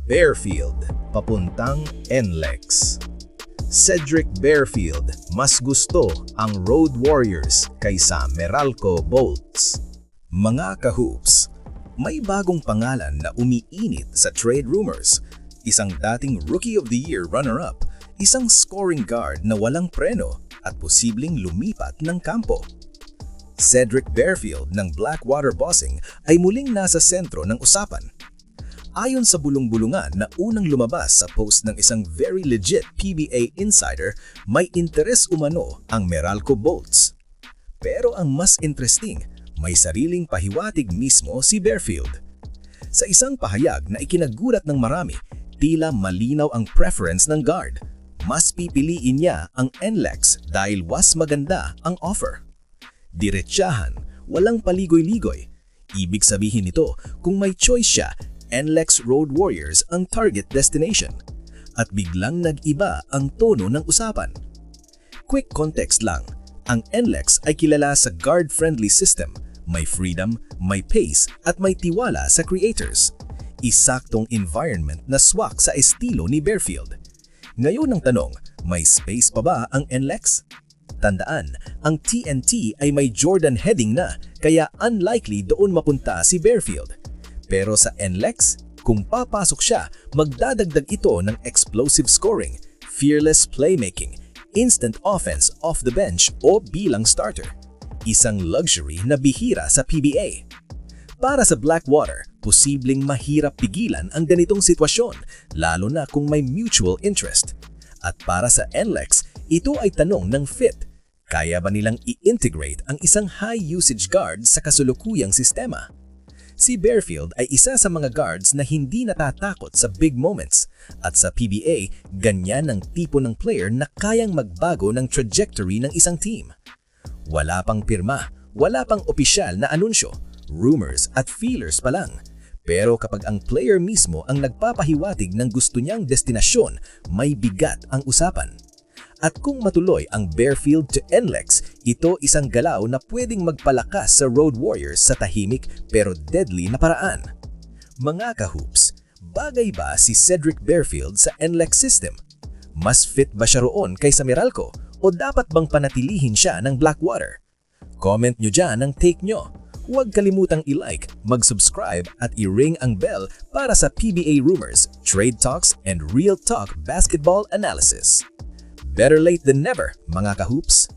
Barefield, papuntang NLEX. Cedric Barefield, mas gusto ang Road Warriors kaysa Meralco Bolts. Mga kahoops, may bagong pangalan na umiinit sa trade rumors. Isang dating Rookie of the Year runner-up, isang scoring guard na walang preno at posibleng lumipat ng kampo. Cedric Barefield ng Blackwater Bossing ay muling nasa sentro ng usapan. Ayon sa bulong-bulungan na unang lumabas sa post ng isang very legit PBA insider, may interes umano ang Meralco Bolts. Pero ang mas interesting, may sariling pahiwatig mismo si Barefield. Sa isang pahayag na ikinagulat ng marami, tila malinaw ang preference ng guard. Mas pipiliin niya ang NLEX dahil was maganda ang offer. Diretsahan, walang paligoy-ligoy. Ibig sabihin nito, kung may choice siya, NLEX Road Warriors ang target destination. At biglang nag-iba ang tono ng usapan. Quick context lang, ang NLEX ay kilala sa guard-friendly system, may freedom, may pace, at may tiwala sa creators. Isaktong environment na swak sa estilo ni Barefield. Ngayon ang tanong, may space pa ba ang NLEX? Tandaan, ang TNT ay may Jordan heading na, kaya unlikely doon mapunta si Barefield. Pero sa NLEX, kung papasok siya, magdadagdag ito ng explosive scoring, fearless playmaking, instant offense off the bench o bilang starter. Isang luxury na bihira sa PBA. Para sa Blackwater, posibleng mahirap pigilan ang ganitong sitwasyon, lalo na kung may mutual interest. At para sa NLEX, ito ay tanong ng fit. Kaya ba nilang i-integrate ang isang high-usage guard sa kasulukuyang sistema? Si Barefield ay isa sa mga guards na hindi natatakot sa big moments. At sa PBA, ganyan ang tipo ng player na kayang magbago ng trajectory ng isang team. Wala pang pirma, wala pang opisyal na anunsyo, rumors at feelers pa lang. Pero kapag ang player mismo ang nagpapahiwatig ng gusto niyang destinasyon, may bigat ang usapan. At kung matuloy ang Barefield to NLEX, ito isang galaw na pwedeng magpalakas sa Road Warriors sa tahimik pero deadly na paraan. Mga kahoops, bagay ba si Cedric Barefield sa NLEX system? Mas fit ba siya roon kaysa Meralco o dapat bang panatilihin siya ng Blackwater? Comment nyo dyan ang take nyo. Huwag kalimutang i-like, mag-subscribe at i-ring ang bell para sa PBA rumors, trade talks, and real talk basketball analysis. Better late than never, mga kahoops!